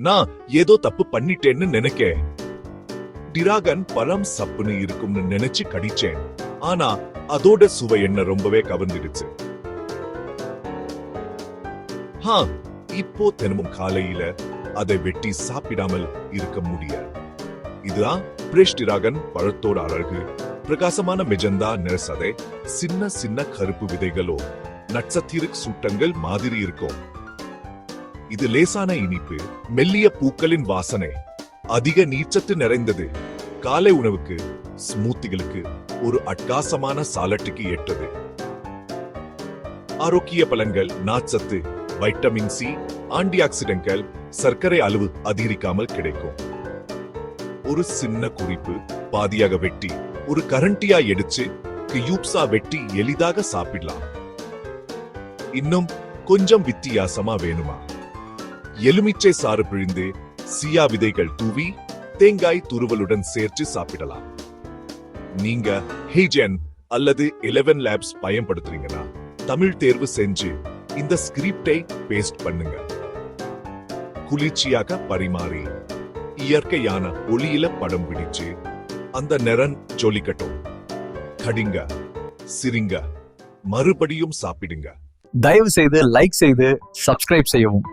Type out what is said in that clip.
நான் ஏதோ தப்பு பண்ணிட்டேன்னு நினைக்கேன். டிராகன் பழம் சப்புன்னு இருக்கும்னு நினைச்சு கடிச்சேன். ஆனா அதோட சுவை என்ன ரொம்பவே கவர்ந்துடுச்சு. இப்போ தினமும் காலையில அதை வெட்டி சாப்பிடாமல் இருக்க முடியாது. இதுதான் பிரஷ் டிராகன் பழத்தோட அழகு. பிரகாசமான மெஜந்தா நிறசதை, சின்ன சின்ன கருப்பு விதைகளோ நட்சத்திர சூட்டங்கள் மாதிரி இருக்கும். இது லேசான இனிப்பு, மெல்லிய பூக்களின் வாசனை, அதிக நீர்ச்சத்து நிறைந்தது. காலை உணவுக்கு, ஸ்மூத்திகளுக்கு, ஒரு அட்டகாசமான சாலட்டுக்கு ஏற்றது. ஆரோக்கிய பலன்கள், நார்ச்சத்து, வைட்டமின் சி, ஆன்டி ஆக்சிடென்ட்கள், சர்க்கரை அளவு அதிகரிக்காமல் கிடைக்கும். ஒரு சின்ன குறிப்பு, பாதியாக வெட்டி ஒரு கரண்டியா எடுத்து கியூப்ஸா வெட்டி எளிதாக சாப்பிடலாம். இன்னும் கொஞ்சம் வித்தியாசமா வேணுமா? எலுமிச்சை சாறு பிழிந்து சியா விதைகள் தூவி தேங்காய் துருவலுடன் சேர்த்து சாப்பிடலாம். நீங்க ஹேஜன் அல்லது 11 லேப்ஸ் பயன்படுத்துறீங்கன்னா தமிழ் தேர்வு செஞ்சு இந்த ஸ்கிரிப்டை பேஸ்ட் பண்ணுங்க. குளிர்ச்சியாக பரிமாறி இயற்கையான ஒளியில படம் பிடிச்சு அந்த நிறன் ஜொலிக்கட்டும். கடிங்க, சிரிங்க, மறுபடியும் சாப்பிடுங்க. தயவு செய்து லைக் செய்து சப்ஸ்கிரைப் செய்யவும்.